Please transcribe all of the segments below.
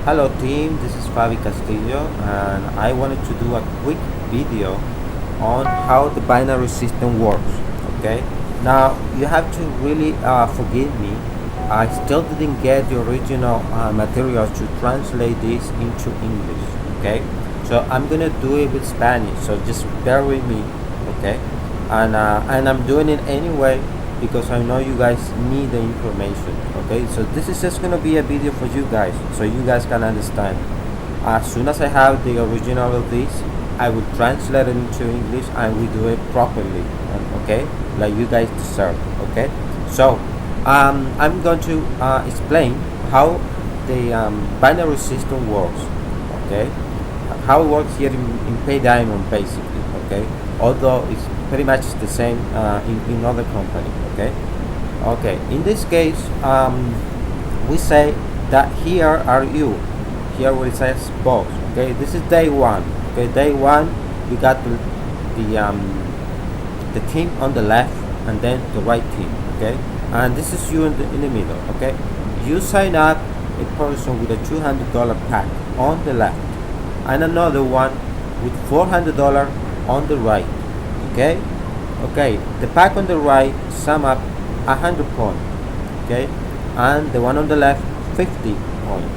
Hello team, this is Fabi Castillo and I wanted to do a quick video on how the binary system works. Okay, now you have to really forgive me. I still didn't get the original material to translate this into English. Okay, so I'm gonna do it with Spanish, so just bear with me. Okay, and I'm doing it anyway because I know you guys need the information. Okay, so this is just gonna be a video for you guys so you guys can understand. As soon as I have the original of this, I will translate it into English and we do it properly. Okay, like you guys deserve. Okay, so I'm going to explain how the binary system works. Okay, how it works here in PayDiamond basically. Okay, although it's pretty much the same in other company. Okay, in this case we say that here are you, here where it says box. Okay, this is day one. Okay, day one we got the team on the left and then the right team. Okay, and this is you in the middle. Okay, you sign up a person with a $200 pack on the left and another one with $400 on the right. Okay, the pack on the right sum up 100 points. Okay, and the one on the left 50 points.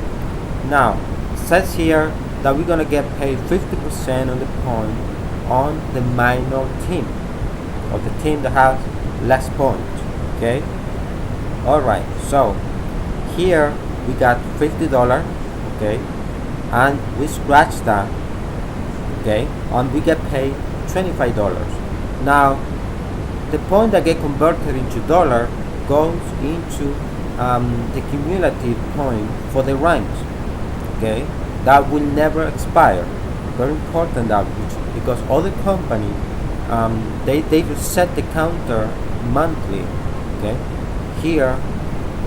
Now it says here that we're gonna get paid 50% of the point on the minor team, or the team that has less points. Okay, alright, so here we got $50. Okay, and we scratch that. Okay, and we get paid $25. Now the point that get converted into dollar goes into the cumulative point for the ranks. Okay, that will never expire. Very important that, because other company they will set the counter monthly. Okay, here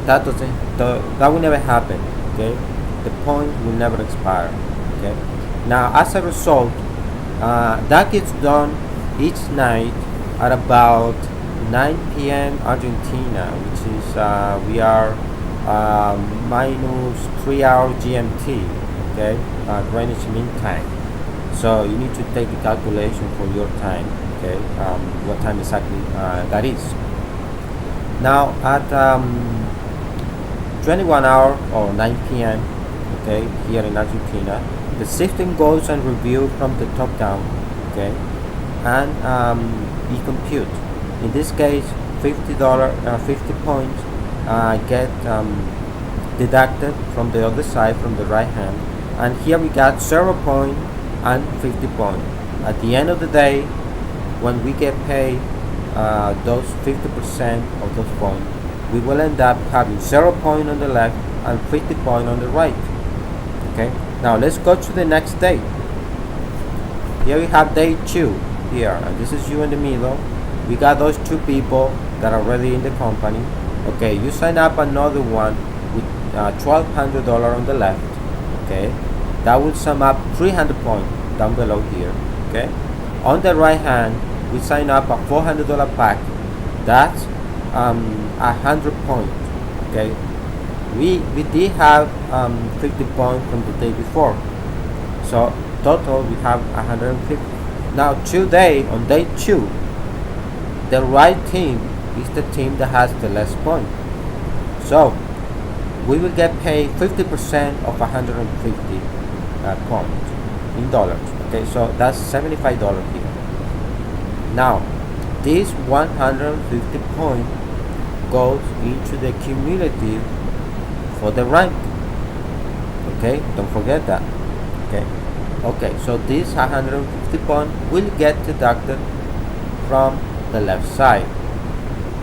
that will never happen. Okay, the point will never expire. Okay, now as a result, that gets done each night at about 9 p.m. Argentina, which is we are minus 3 hour GMT. Okay, Greenwich Mean Time. So you need to take the calculation for your time. Okay, what time exactly that is. Now at 21 hour or 9 p.m. Okay, here in Argentina, the system goes and reviews from the top down. Okay, and we compute. In this case, $50, 50 points get deducted from the other side, from the right hand, and here we got 0 point and 50 points. At the end of the day, when we get paid those 50% of those points, we will end up having 0 point on the left and 50 point on the right. Okay, now let's go to the next day. Here we have day 2 here, and this is you in the middle. We got those two people that are already in the company. Okay, you sign up another one with $1,200 on the left. Okay, that will sum up 300 points down below here. Okay, on the right hand we sign up a $400 pack. That's 100 points. Okay, we did have 50 points from the day before, so total we have 150. Now today, on day 2, the right team is the team that has the less points. So we will get paid 50% of 150 points in dollars. Okay, so that's $75 here. Now this 150 points goes into the cumulative for the rank. Okay, don't forget that. Okay, so this 150 points will get deducted from the left side,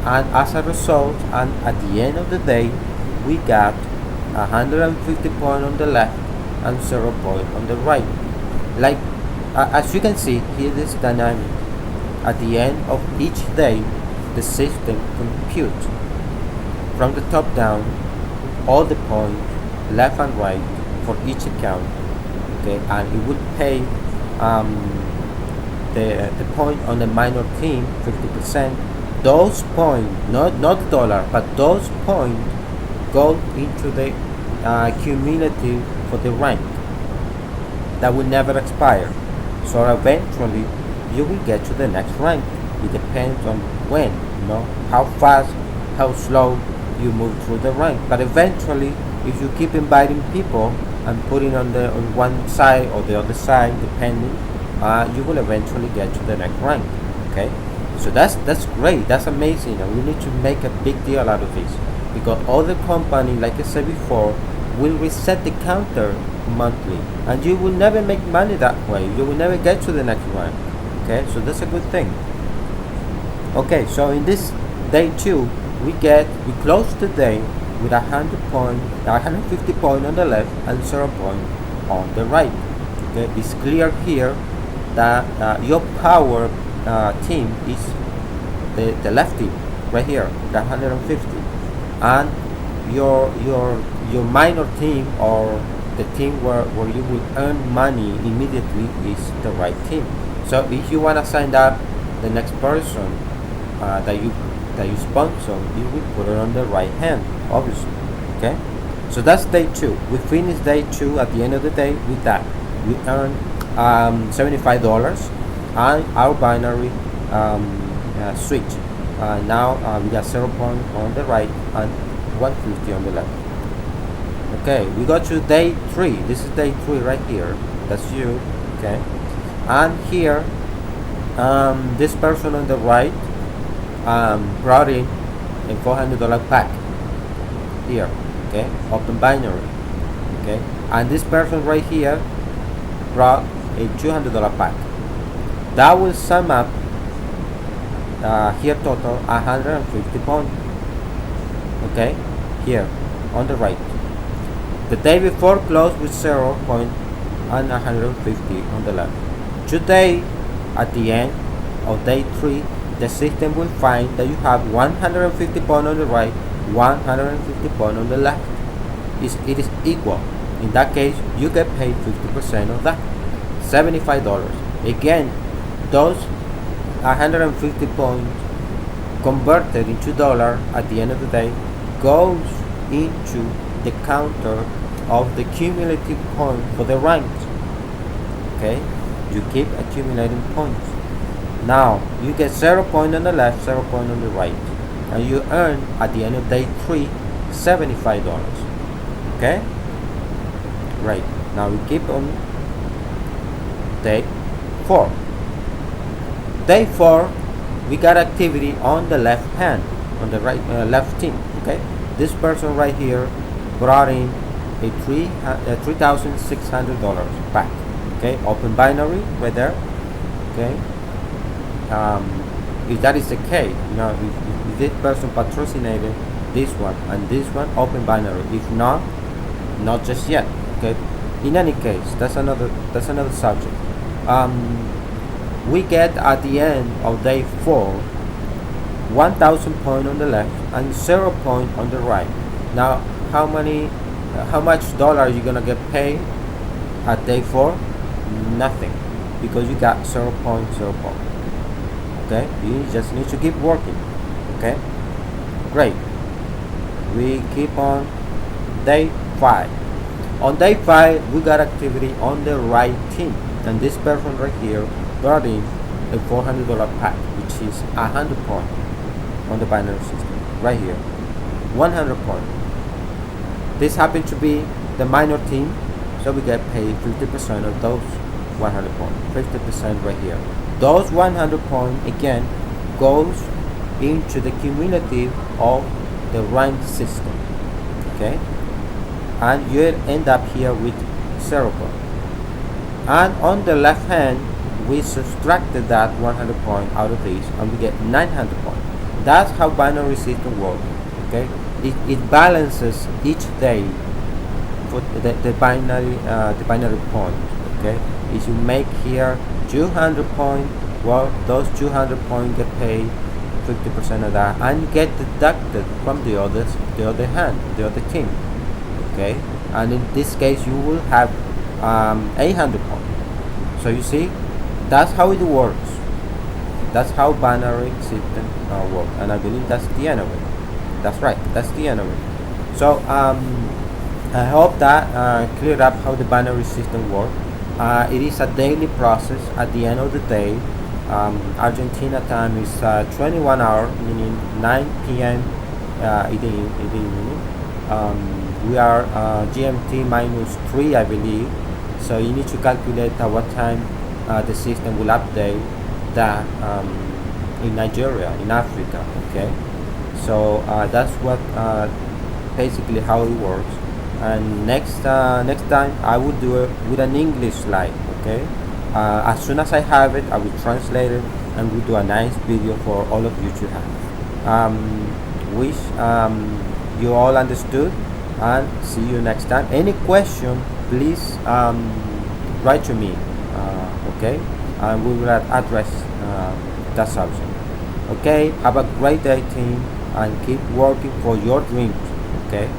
and as a result, and at the end of the day, we got 150 points on the left and 0 point on the right. Like as you can see here, this dynamic. At the end of each day, the system computes from the top down all the points left and right for each account. Okay, and it would pay the point on the minor team 50%. Those points, not dollar, but those points go into the cumulative for the rank that will never expire. So eventually you will get to the next rank. It depends on when, how fast, how slow you move through the rank. But eventually, if you keep inviting people and putting on one side or the other side, depending, you will eventually get to the next rank. Okay, so that's great. That's amazing, and we need to make a big deal out of this, because other companies, like I said before, will reset the counter monthly, and you will never make money that way. You will never get to the next rank. Okay, so that's a good thing. Okay, so in this day 2, we close the day with 150 point on the left and 0 point on the right. Okay, it's clear here that your power team is the left team right here, the 150, and your minor team, or the team where you will earn money immediately, is the right team. So if you want to sign up the next person that you sponsor, you will put it on the right hand, obviously. Okay, so that's day 2. We finished day 2 at the end of the day with that. We earned $75 and our binary switch. Now we got 0 point on the right and 150 on the left. Okay, we go to day 3. This is day 3 right here. That's you. Okay, and here this person on the right brought in a $400 pack here. Okay, open binary. Okay, and this person right here brought a $200 pack. That will sum up here total 150 points. Okay, here on the right. The day before closed with 0 point and 150 on the left. Today, at the end of day 3, the system will find that you have 150 points on the right, 150 points on the left. It is equal. In that case, you get paid 50% of that, $75. Again, those 150 points converted into dollar at the end of the day goes into the counter of the cumulative point for the ranks. Okay, you keep accumulating points. Now you get 0 point on the left, 0 point on the right, and you earn at the end of day 3 $75. Okay, right. Now we keep on day 4. Day 4, we got activity on the left hand, on the right left team. Okay, this person right here brought in a $3,600 pack. Okay, open binary right there. Okay, if that is the case, if this person patrocinated this one and this one, open binary. If not just yet. Okay, in any case, that's another subject. We get at the end of day 4 1,000 points on the left and 0 point on the right. Now how much dollar are you gonna get paid at day 4? Nothing, because you got 0 point, 0 point. Okay, you just need to keep working. Okay, great. We keep on day 5. On day 5, we got activity on the right team, and this person right here brought in a $400 pack, which is 100 points on the binary system right here, 100 points. This happened to be the minor team, so we get paid 50% of those 100 points, 50% right here. Those 100 points again goes into the cumulative of the rank system. Okay, and you end up here with 0 points. And on the left hand, we subtracted that 100 point out of this, and we get 900 points. That's how binary system works. Okay, it balances each day for the binary point. Okay, if you make here 200 points, well, those 200 points get paid 50% of that and get deducted from the other hand, the other team. Okay, and in this case you will have 800 points. So you see, that's how it works. That's how binary system works, and I believe that's the end of it. That's right, that's the end of it. So I hope that cleared up how the binary system works. It is a daily process. At the end of the day, Argentina time is 21 hour, meaning 9 p.m. In the evening. We are GMT minus 3, I believe. So you need to calculate at what time the system will update that in Nigeria, in Africa. Okay, so that's what basically how it works. And next time I will do it with an English slide. Okay, as soon as I have it, I will translate it and we'll do a nice video for all of you to have. Wish you all understood, and see you next time. Any question, please write to me. Okay, and we will address that subject. Okay, have a great day, team, and keep working for your dreams. Okay.